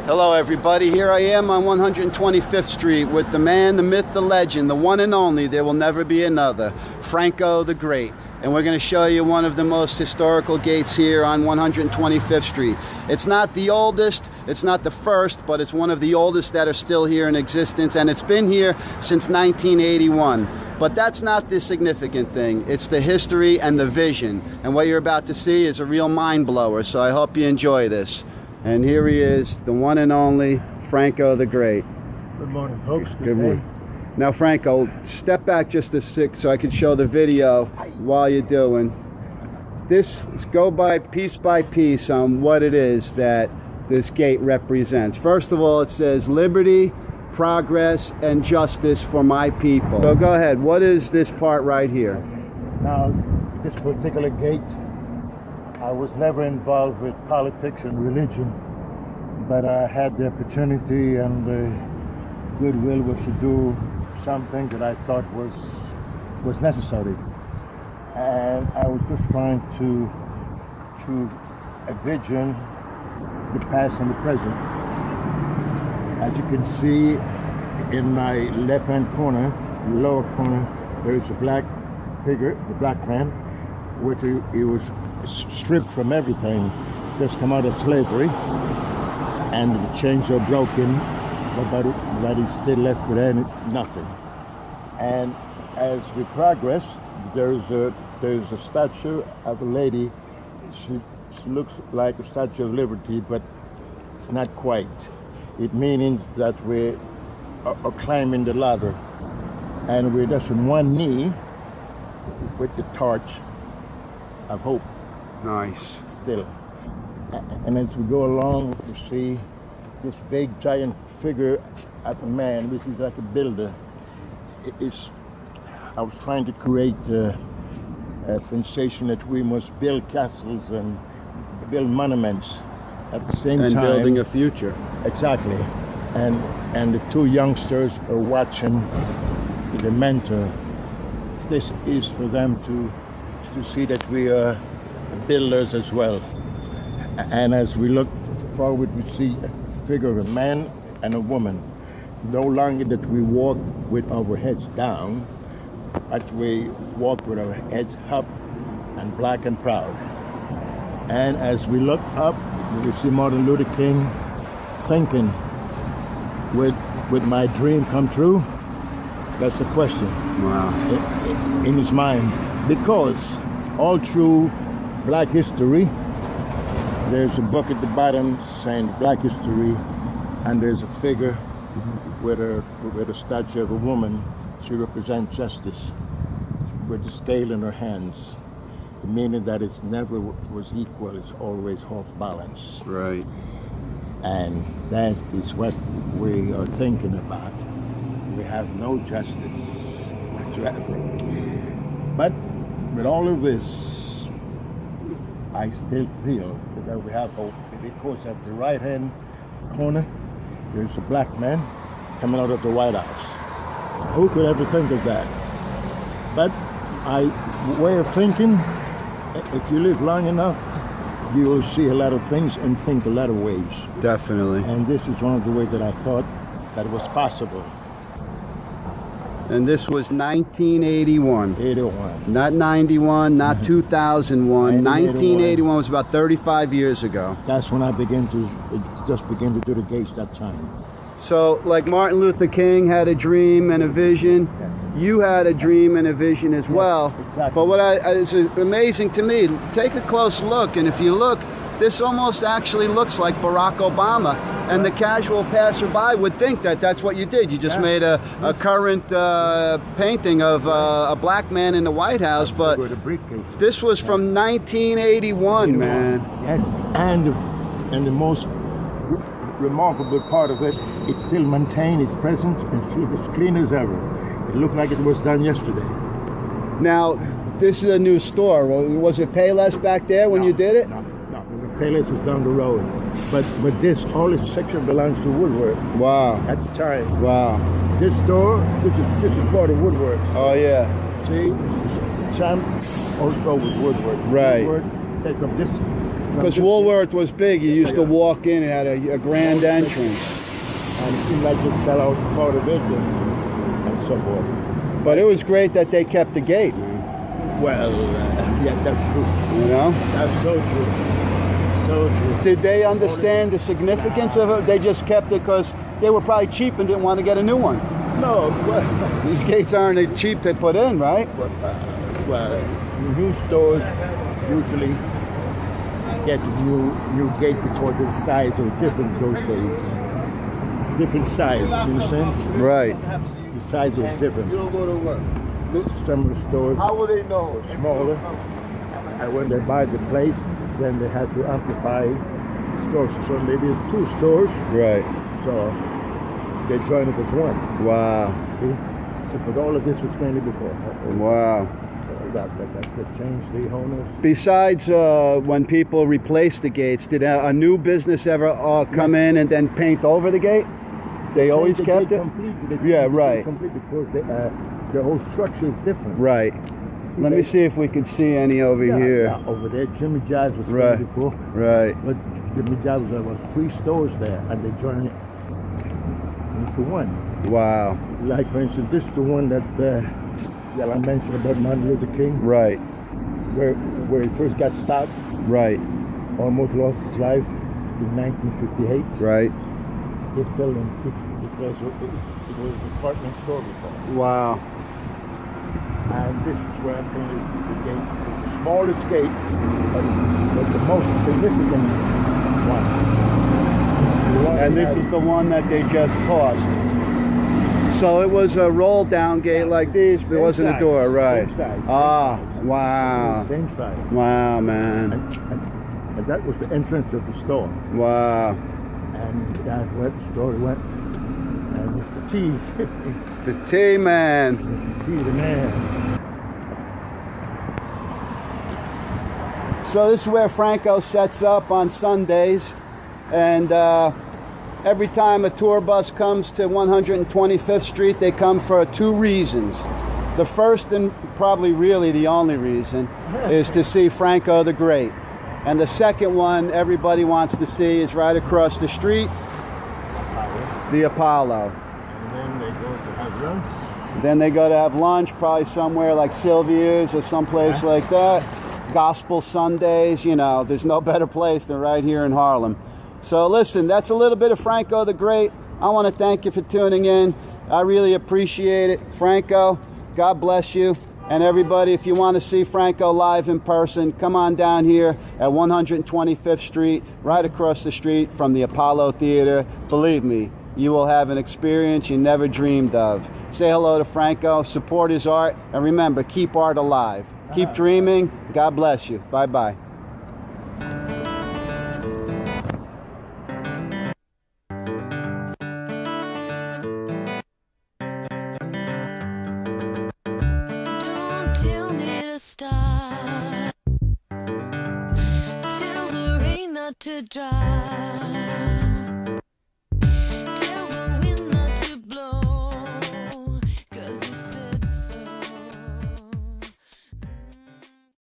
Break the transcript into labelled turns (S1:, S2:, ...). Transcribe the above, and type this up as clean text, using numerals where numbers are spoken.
S1: Hello everybody, here I am on 125th Street with the man, the myth, the legend, the one and only, there will never be another, Franco the Great. And we're going to show you one of the most historical gates here on 125th Street. It's not the oldest, it's not the first, but it's one of the oldest that are still here in existence, and it's been here since 1981. But that's not the significant thing. It's the history and the vision. And what you're about to see is a real mind blower, so I hope you enjoy this. And here he is, the one and only Franco the Great.
S2: Good morning, folks.
S1: Good morning. Now, Franco, step back just a sec so I can show the video while you're doing. Go by piece on what it is that this gate represents. First of all, it says liberty, progress, and justice for my people. So go ahead, what is this part right here?
S2: Now, this particular gate, I was never involved with politics and religion, but I had the opportunity and the goodwill was to do something that I thought was necessary. And I was just trying to envision the past and the present. As you can see in my left-hand corner, lower corner, there is a black figure, the black man, which he was stripped from everything, just come out of slavery, and the chains are broken, but he's still left with nothing. And as we progress, there's a statue of a lady. She looks like a Statue of Liberty, but it's not quite. It means that we are climbing the ladder, and we're just on one knee with the torch of hope. Nice. Still. And as we go along, we see this big giant figure of a man, which is like a builder. I was trying to create a sensation that we must build castles and build monuments at the same time. And
S1: building a future.
S2: Exactly. And the two youngsters are watching the mentor. This is for them to see that we are builders as well. And as we look forward, we see a figure of a man and a woman. No longer that we walk with our heads down, but we walk with our heads up and black and proud. And as we look up, we see Martin Luther King thinking, would my dream come true? That's the question. Wow. In his mind. Because all through Black history, there's a book at the bottom saying Black history, and there's a figure with a statue of a woman. She represents justice with the scale in her hands, meaning that it's never was equal, it's always off balance.
S1: Right.
S2: And that is what we are thinking about. We have no justice whatsoever. But with all of this, I still feel that we have hope, because at the right-hand corner, there's a black man coming out of the White House. Who could ever think of that? But way of thinking, if you live long enough, you will see a lot of things and think a lot of ways.
S1: Definitely.
S2: And this is one of the ways that I thought that was possible.
S1: And this was 1981.
S2: 81.
S1: Not 91, not 2001. 1981 was about 35 years ago.
S2: That's when I began to do the gates that time.
S1: So, like Martin Luther King had a dream and a vision, yes, you had a dream and a vision as well.
S2: Exactly.
S1: But what is amazing to me, take a close look, and if you look, this almost actually looks like Barack Obama, and the casual passerby would think that that's what you did. You just made a current painting of a black man in the White House, but this was from 1981, man.
S2: Yes, and the most remarkable part of it, it still maintained its presence and still as clean as ever. It looked like it was done yesterday.
S1: Now, this is a new store. Was it Payless back there when you did it?
S2: No. Payless was down the road. But all this section belongs to Woodward.
S1: Wow.
S2: At the time.
S1: Wow.
S2: This store, this is part of Woodward.
S1: Oh yeah.
S2: See, Champ also was Woodward.
S1: Right.
S2: Woodward take up this
S1: Because Woolworth was big. You used to walk in, it had a grand entrance.
S2: And it seemed like it fell out part of it and so forth.
S1: But it was great that they kept the gate, man.
S2: Well, yeah, that's true.
S1: You know?
S2: That's so true. So true.
S1: Did they understand the significance of it? They just kept it because they were probably cheap and didn't want to get a new one.
S2: No, well,
S1: These gates aren't cheap to put in, right?
S2: well, new stores usually get a new gate because the size was different those days. Different size, you understand?
S1: Right.
S2: The size was different.
S3: You don't go to work.
S2: Some of the stores
S3: How will they know?
S2: were smaller, and when they buy the place, then they had to amplify stores. So maybe it's 2 stores,
S1: Right.
S2: so they join it as one.
S1: Wow.
S2: See? But all of this was mainly before.
S1: Wow.
S2: So that changed the owners.
S1: Besides when people replaced the gates, did a new business ever come in and then paint over the gate? They always
S2: They
S1: kept
S2: did
S1: it?
S2: completely.
S1: Yeah, right.
S2: Completely because the whole structure is different.
S1: Right. Let me see if we can see any over here.
S2: Yeah, over there, Jimmy Jives was
S1: Right.
S2: there before.
S1: Right.
S2: But Jimmy Jives, there was 3 stores there, and they joined it into one.
S1: Wow.
S2: Like, for instance, this is the one that I mentioned about Martin Luther King,
S1: Right.
S2: where he first got stopped,
S1: Right.
S2: almost lost his life in 1958.
S1: Right.
S2: This building, because it was a department store before.
S1: Wow.
S2: And this is where I painted the gate. It's the smallest gate, but the most significant one.
S1: And this is the one that they just tossed. So it was a roll down gate like these, but it wasn't a door, right?
S2: Same size.
S1: Ah, wow.
S2: Same size.
S1: Wow, man.
S2: And that was the entrance of the store.
S1: Wow.
S2: And that's where the store went. And Mr. T.
S1: The T, man.
S2: Mr. T, the man.
S1: So this is where Franco sets up on Sundays. And every time a tour bus comes to 125th Street, they come for 2 reasons. The first and probably really the only reason is to see Franco the Great. And the second one everybody wants to see is right across the street, the Apollo.
S2: And then they go to have lunch.
S1: Then they go to have lunch, probably somewhere like Sylvia's or someplace like that. Gospel Sundays, you know, there's no better place than right here in Harlem. So listen, that's a little bit of Franco the Great. I want to thank you for tuning in. I really appreciate it. Franco, God bless you. And everybody, if you want to see Franco live in person, come on down here at 125th Street, right across the street from the Apollo Theater. Believe me, you will have an experience you never dreamed of. Say hello to Franco, support his art, and remember, keep art alive. Keep dreaming. God bless you. Bye-bye.
S4: Tell me to stop, tell the rain not to dry.